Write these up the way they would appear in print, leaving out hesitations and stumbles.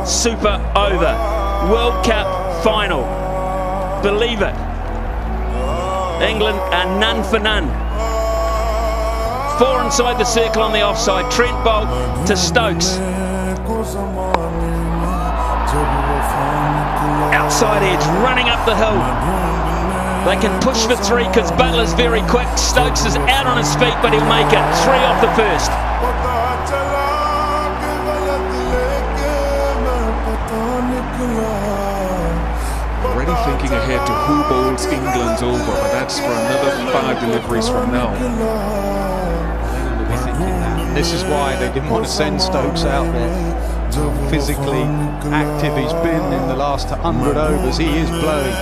super over. World Cup final. Believe it. England are none for none. 4 inside the circle on the offside. Trent Boult to Stokes. Outside edge, running up the hill. They can push for 3 because Butler's very quick. Stokes is out on his feet, but he'll make it. 3 off the first. Already thinking ahead to who bowls England's over, but that's for another 5 deliveries from now. This is why they didn't want to send Stokes out there. Physically active he's been in the last 100 overs. He is blowing.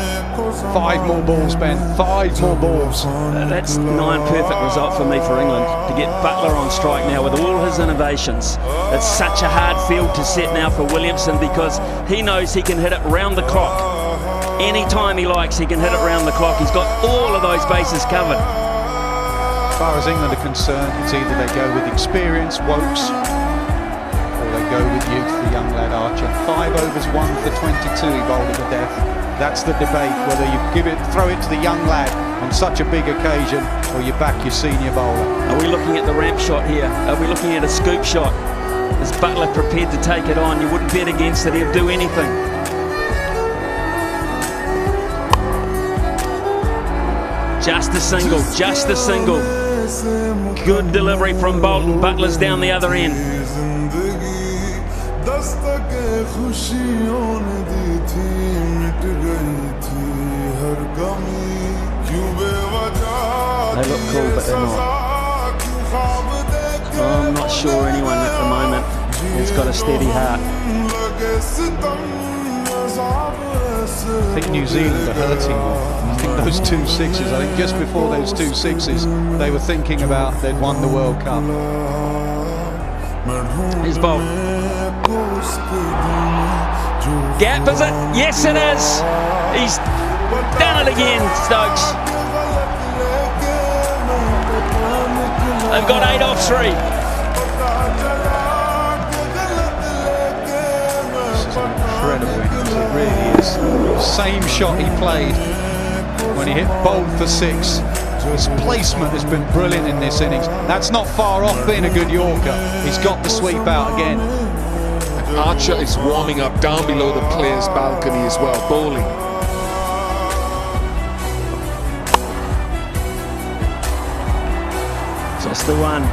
5 more balls, Ben. 5 more balls. That's 9 perfect result for me for England to get Butler on strike now with all his innovations. It's such a hard field to set now for Williamson because he knows he can hit it round the clock. Anytime he likes, he can hit it round the clock. He's got all of those bases covered. As far as England are concerned, it's either they go with experience, Woakes, or they go with youth, the young lad Archer. 5 overs, 1 for 22 he bowled at the death. That's the debate, whether you throw it to the young lad on such a big occasion, or you back your senior bowler. Are we looking at the ramp shot here? Are we looking at a scoop shot? Is Butler prepared to take it on? You wouldn't bet against it, he'll do anything. Just a single, just a single. Good delivery from Bolton. Butler's down the other end. They look cool, but they're not. I'm not sure anyone at the moment has got a steady heart. I think New Zealand are hurting. I think those 2 sixes, I think just before those 2 sixes, they were thinking about they'd won the World Cup. Here's Boult. Gap, is it? Yes, it is. He's done it again, Stokes. They've got 8 off 3. This is incredible innings, it really is. Same shot he played when he hit Boult for 6. His placement has been brilliant in this innings. That's not far off being a good Yorker. He's got the sweep out again. Archer is warming up down below the players' balcony as well, bowling. Just the one.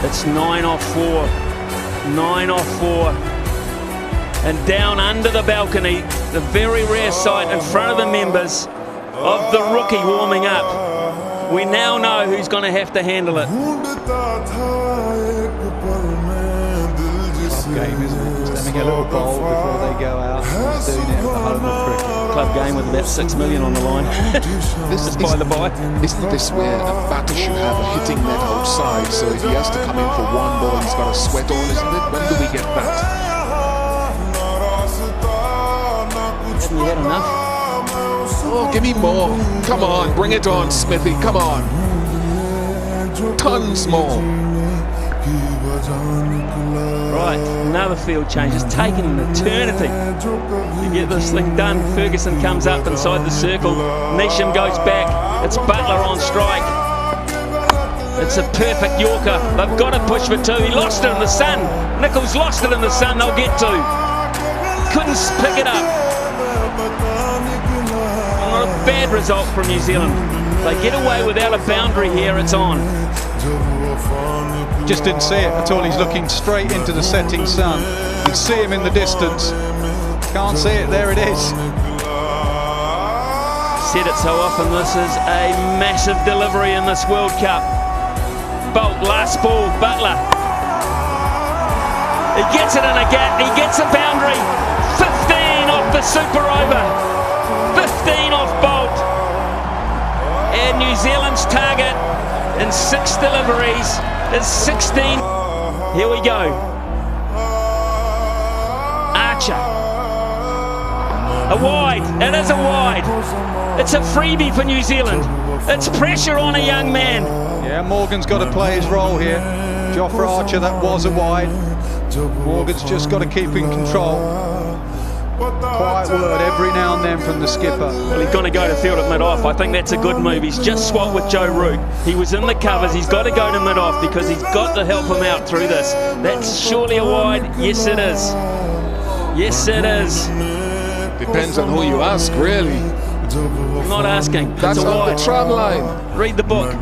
It's 9 off 4. 9 off 4. And down under the balcony, the very rare sight in front of the members of the rookie warming up. We now know who's going to have to handle it. Club game, isn't it? Just having a little bowl before they go out. He's doing it at the home of cricket. Club game with about 6 million on the line. This is by the by. Isn't this where a batter should have a hitting net outside? So if he has to come in for 1 ball, he's got a sweat on, isn't it? When do we get that? We had enough. Oh, give me more. Come on, bring it on, Smithy. Come on. Tons more. Right, another field change. It's taken an eternity to get this thing done. Ferguson comes up inside the circle. Neesham goes back. It's Butler on strike. It's a perfect Yorker. They've got to push for 2. He lost it in the sun. Nicholls lost it in the sun. They'll get 2. Couldn't pick it up. Not a bad result from New Zealand. They get away without a boundary here. It's on. Just didn't see it at all. He's looking straight into the setting sun. You can see him in the distance. Can't see it. There it is. Said it so often. This is a massive delivery in this World Cup. Boult, last ball, Butler. He gets it in a gap. He gets a boundary. 15 off the super over. 15 off Boult. And New Zealand's target in 6 deliveries is 16. Here we go. Archer. A wide. It is a wide. It's a freebie for New Zealand. It's pressure on a young man. Yeah, Morgan's got to play his role here. Jofra Archer, that was a wide. Morgan's just got to keep in control. Quiet word every now and then from the skipper. Well, he's going to go to field at mid-off. I think that's a good move. He's just swapped with Joe Root. He was in the covers. He's got to go to mid-off because he's got to help him out through this. That's surely a wide. Yes, it is. Yes, it is. Depends on who you ask, really. I'm not asking. That's it's a on wide. the tram line. Read the book.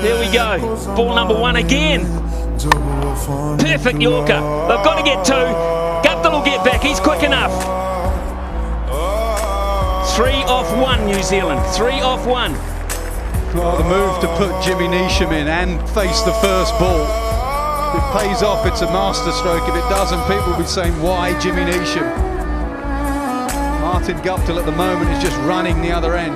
Here we go. Ball number 1 again. Perfect Yorker. They've got to get 2. Guptill will get back. He's quick enough. 3 off 1, New Zealand. 3 off 1. Well, the move to put Jimmy Neesham in and face the first ball. If it pays off, it's a masterstroke. If it doesn't, people will be saying, why Jimmy Neesham? Martin Guptill at the moment is just running the other end.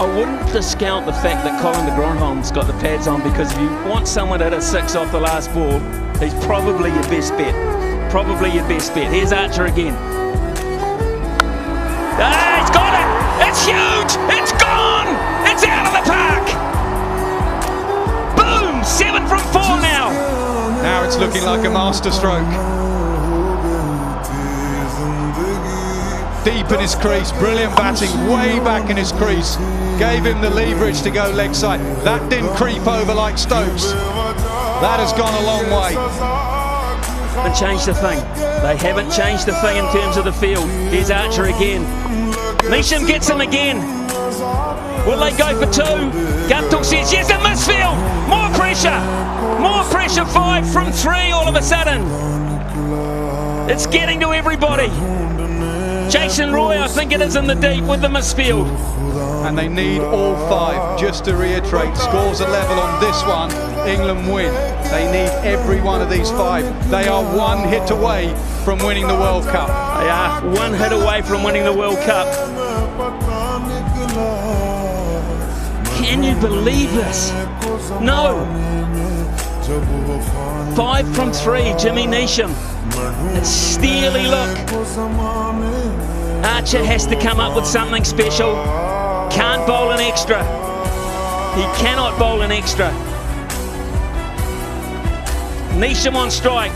I wouldn't discount the fact that Colin de Grandhomme's got the pads on, because if you want someone to hit a 6 off the last ball, he's probably your best bet. Probably your best bet. Here's Archer again. Ah, he's got it! It's huge! It's gone! It's out of the park! Boom! 7 from 4 now! Now it's looking like a masterstroke. Deep in his crease, brilliant batting, way back in his crease. Gave him the leverage to go leg side. That didn't creep over like Stokes. That has gone a long way. Haven't changed the thing. They haven't changed the thing in terms of the field. Here's Archer again. Neesham gets him again. Will they go for 2? Guptill says yes, a misfield. More pressure. More pressure. 5 from 3 all of a sudden. It's getting to everybody. Jason Roy, I think it is, in the deep with the misfield. And they need all 5. Just to reiterate, scores are level on this one. England win. They need every one of these 5. They are 1 hit away from winning the World Cup. They are 1 hit away from winning the World Cup. Can you believe this? No. 5 from 3, Jimmy Neesham. A steely look. Archer has to come up with something special. Can't bowl an extra. He cannot bowl an extra. Neesham on strike.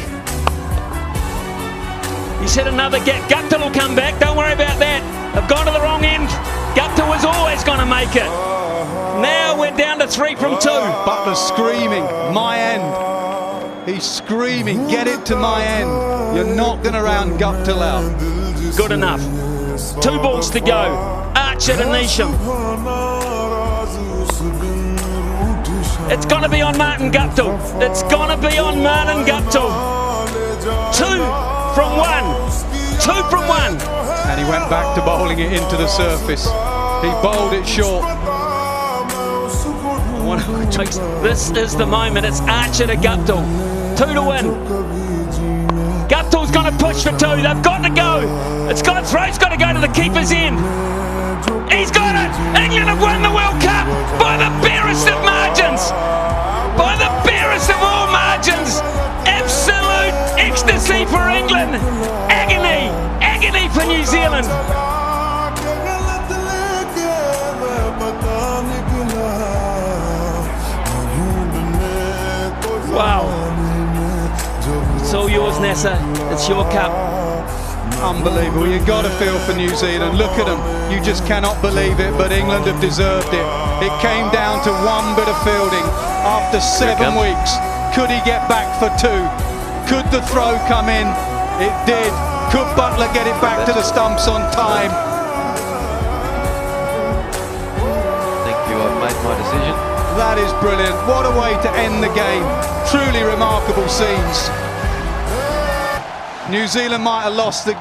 He's hit another gap. Guptill will come back. Don't worry about that. They've gone to the wrong end. Guptill was always going to make it. Now we're down to 3 from 2. Butler's screaming, my end. He's screaming, get it to my end. You're not going to round Guptill out. Good enough. 2 balls to go. Archer to Neesham. It's going to be on Martin Guptill. It's going to be on Martin Guptill. 2 from 1. 2 from 1. And he went back to bowling it into the surface. He bowled it short. This is the moment. It's Archer to Guptill. 2 to win. Guptill's going to push for 2. They've got to go. It's got throws. Got to go to the keeper's end. He's got it. England have won the World Cup by the barest of margins. By the barest of all margins. Absolute ecstasy for England. Agony. Agony for New Zealand. Wow. It's all yours, Nasser. It's your cup. Unbelievable. You've got to feel for New Zealand. Look at them. You just cannot believe it, but England have deserved it. It came down to 1 bit of fielding after 7 weeks. Could he get back for 2? Could the throw come in? It did. Could Buttler get it back to the stumps on time? Thank you, I've made my decision. That is brilliant. What a way to end the game. Truly remarkable scenes. New Zealand might have lost the